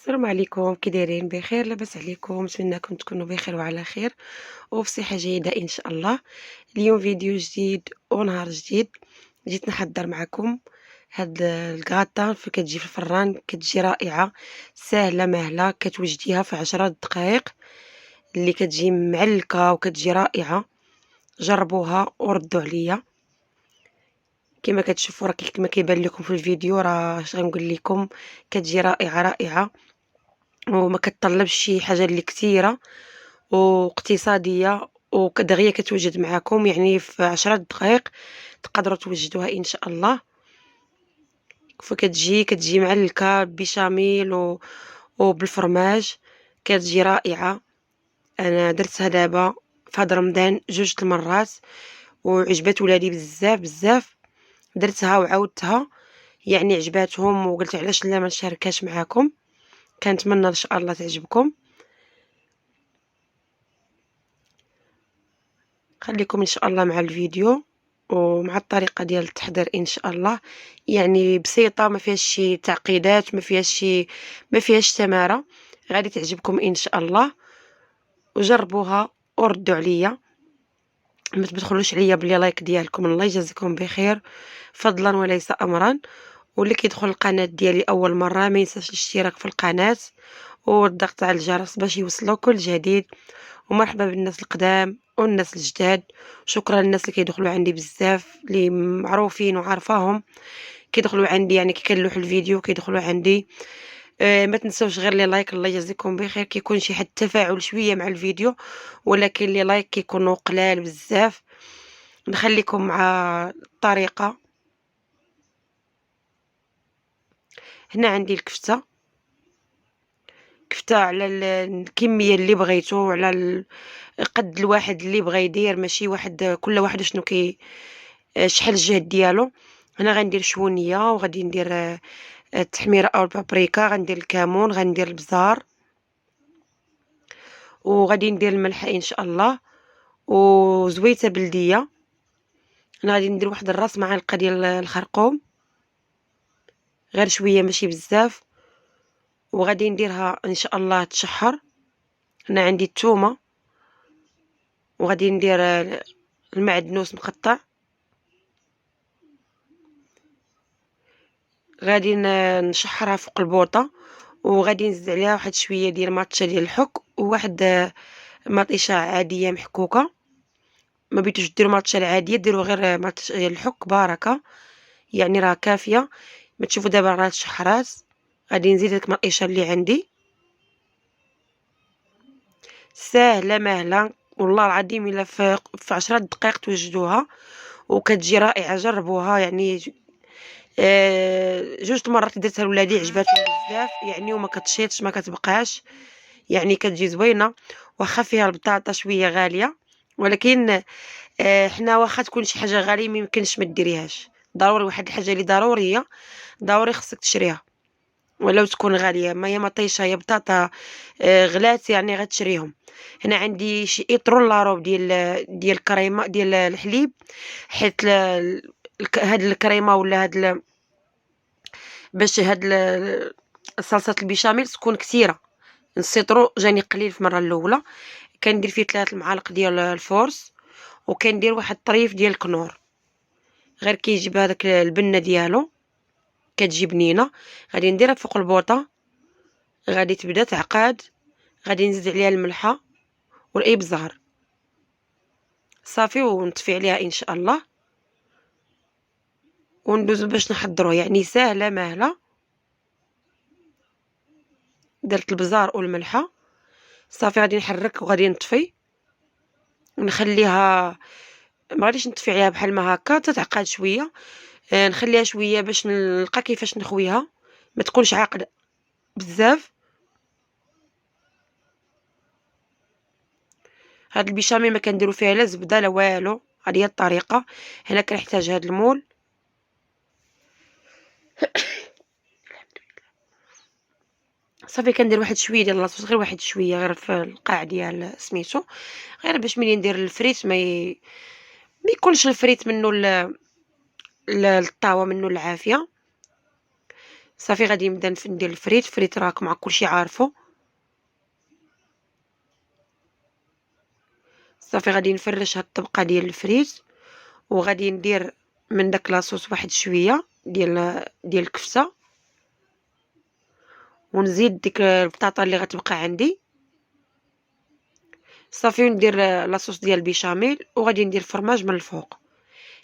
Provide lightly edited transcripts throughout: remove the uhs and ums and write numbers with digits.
السلام عليكم، كي دايرين؟ بخير؟ لاباس عليكم؟ نتمنىكم تكونوا بخير وعلى خير وبصحة جيدة إن شاء الله. اليوم فيديو جديد ونهار جديد. جيت نحضر معكم هاد الكغطا كتجي في الفران، كتجي رائعة ساهلة ماهلة، كتوجديها في 10 دقائق اللي كتجي معلكة وكتجي رائعة. جربوها وردوا عليا. كما كتشوفوا راه كما كيبان لكم في الفيديو، راه اش غنقول لكم، كتجي رائعة رائعة وما كتطلبش شي حاجة اللي كثيرة واقتصادية ودغيا كتوجد معاكم، يعني في 10 دقائق تقدروا توجدوها ان شاء الله. كتجي معلكة بشاميل وبالفرماج، كتجي رائعة. انا درتها دابا في هذا رمضان 2 المرات وعجبت ولادي بزاف بزاف. درتها وعاودتها، يعني عجباتهم وقلت علاش لا ما نشاركهاش معاكم. كنتمنى ان شاء الله تعجبكم. خليكم ان شاء الله مع الفيديو ومع الطريقه ديال التحضير ان شاء الله، يعني بسيطه، ما فيهاش شي تعقيدات، ما فيهاش تماره. غادي تعجبكم ان شاء الله. وجربوها وردوا عليا. ما تبخلوش عليا بلي لايك ديالكم، الله يجازيكم بخير فضلا وليس امرا. واللي كيدخل القناه ديالي اول مره ما ينساش الاشتراك في القناه والضغط على الجرس باش يوصلوا كل جديد. ومرحبا بالناس القدام والناس الجداد. شكرا للناس اللي كيدخلوا عندي بزاف، اللي معروفين وعارفاهم كيدخلوا عندي، يعني كي كنلوح الفيديو كيدخلوا عندي. ما تنسوش غير لي لايك، الله يجزيكم بخير. كيكون شي حد تفاعل شويه مع الفيديو، ولكن لي لايك كيكونوا قلال بزاف. نخليكم مع الطريقه. هنا عندي الكفته، كفته على الكميه اللي بغيتو، على قد الواحد اللي بغى يدير، ماشي واحد كل واحد شنو شحال الجهد ديالو. هنا غندير شونيه وغادي ندير التحميره او البابريكا، غندير الكمون، غندير البزار، وغادي ندير الملح ان شاء الله، وزويته بلديه. هنا غادي ندير واحد الراس معلقه ديال الخرقوم، غير شويه ماشي بزاف، وغادي نديرها ان شاء الله تشحر. هنا عندي الثومه، وغادي ندير المعدنوس مقطع. غادي نشحرها فوق البوطه، وغادي نزيد عليها واحد شويه ديال ماطشه ديال الحك، وواحد مطيشه عاديه محكوكه. ما بغيتوش ديروا ماطشه العاديه، ديروا غير ماطشه ديال الحك بركه، يعني راه كافيه. ما تشوفوا دابا راه شحرات. غادي نزيد ديك المطيشه اللي عندي. ساهله ماهله والله العظيم، الا في 10 دقائق توجدوها وكتجي رائعه. جربوها يعني. 2 المرات درتها لولادي عجباتهم بزاف، يعني وما كتشيطش ما كتبقاش، يعني كتجي زوينه. واخا فيها البطاطا شويه غاليه، ولكن حنا واخا تكون شي حاجه غاليه ما يمكنش ما ديريهاش. ضروري واحد الحاجه اللي ضروريه، ضروري خصك تشريها ولو تكون غاليه. ما هي مطيشه يا بطاطا غلات يعني غتشريهم. هنا عندي شي اطرون لاروب ديال الكريمه ديال الحليب، حيت هاد الكريمه ولا باش صلصه البيشاميل تكون كثيره. السيترو جاني قليل في المره الاولى. كندير فيه 3 معالق ديال الفورس، وكندير واحد الطريف ديال الكنور، غير كيجيب هذاك البنه ديالو كتجي بنينه. غادي نديرها فوق البوطه، غادي تبدا تعقاد. غادي نزيد عليها الملحه والابزار صافي، ونطفي عليها ان شاء الله وندوزو باش نحضروه. يعني ساهله ماهله. درت البزار والملحه صافي، غادي نحرك وغادي نطفي ونخليها. ما غاديش نطفي عليها بحال ما هكا تتعقد شويه. نخليها شويه باش نلقى كيفاش نخويها، ما تكونش عاقده بزاف. هاد البيشاميل ما كنديرو فيها لا زبده لا والو، هذه هي الطريقه. هنا كنحتاج هاد المول. صافي كندير واحد شويه ديال لاصوص، غير واحد شويه، غير في القاع ديال سميتو، غير باش ملي ندير الفريت ما يكونش الفريت منه الطاوه منه العافيه. صافي غادي نبدا ندير الفريت راكم مع كلشي عارفو. صافي غادي نفرش هاد الطبقه ديال الفريت، وغادي ندير من داك لاصوص واحد شويه ديال الكفته، ونزيد ديك البطاطا اللي غتبقى عندي. صافي وندير لاصوص ديال البيشاميل، وغادي ندير فرماج من الفوق.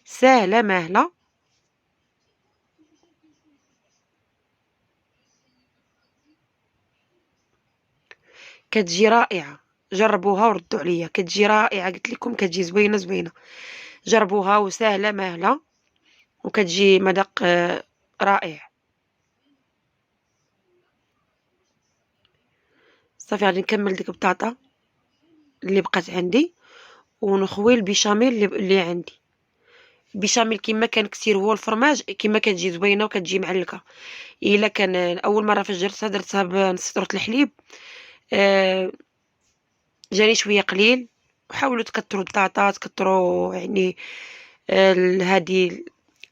ساهله ماهله. كتجي رائعه، جربوها وردوا عليا، كتجي رائعه، قلت لكم كتجي زوينه زوينه. جربوها وساهله ماهله، وكتجي مذاق رائع. صافي غادي نكمل ديك البطاطا اللي بقات عندي، ونخوي البيشاميل اللي عندي. البيشاميل كما كان كثير هو الفرماج كما كتجي زوينه وكتجي معلكه. الا كان اول مره فاش درتها بنص طرة الحليب، جاني شويه قليل. وحاولوا تكثروا البطاطا، تكثروا يعني هذه.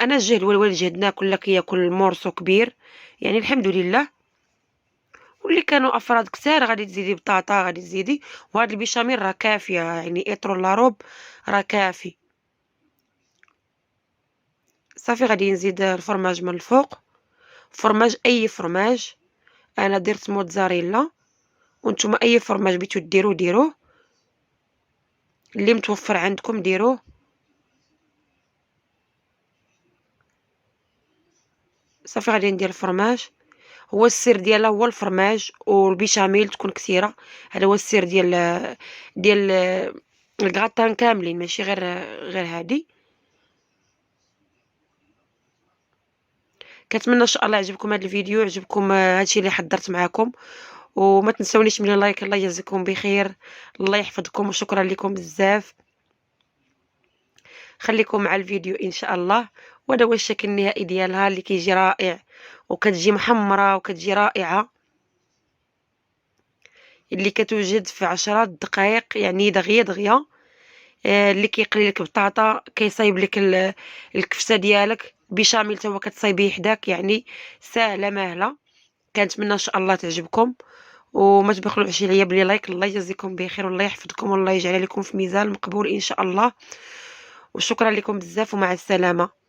انا الجهد والوالد جهد ناكل لك ياكل مورسو كبير، يعني الحمد لله. واللي كانوا افراد كثار غادي تزيدي بطاطا، غادي تزيدي. وهذا البيشاميل راه كافيه، يعني اطرو لاروب راه كافي. صافي غادي نزيد الفرماج من الفوق. فرماج اي فرماج، انا درت موتزاريلا، وانتم اي فرماج بغيتو ديروه اللي متوفر عندكم ديروه. صافي غادي ندير الفرماج. هو السر ديالها هو الفرماج والبيشاميل تكون كثيره. هذا هو السر ديال الكغاتان كاملين، ماشي غير هادي. كنتمنى ان شاء الله يعجبكم هذا الفيديو، يعجبكم هادشي اللي حضرت معكم. وما تنسونيش من اللايك. الله يجزيكم بخير، الله يحفظكم، وشكرا لكم بزاف. خليكم مع الفيديو ان شاء الله. وهذا هو الشكل النهائي ديالها اللي كيجي رائع، وكتجي محمره وكتجي رائعه، اللي كتوجد في 10 دقائق، يعني دغيا دغيا. اللي كيقلي لك بطاطا كيصايب لك الكفته ديالك، بيشاميل حتى هو كتصايبيه حداك، يعني ساهله ماهله. كنتمنى ان شاء الله تعجبكم، وما تبخلوش عليا بلي لايك. الله يجزيكم بخير، والله يحفظكم، والله يجعل لكم في ميزان مقبول ان شاء الله. وشكرا لكم بزاف، ومع السلامه.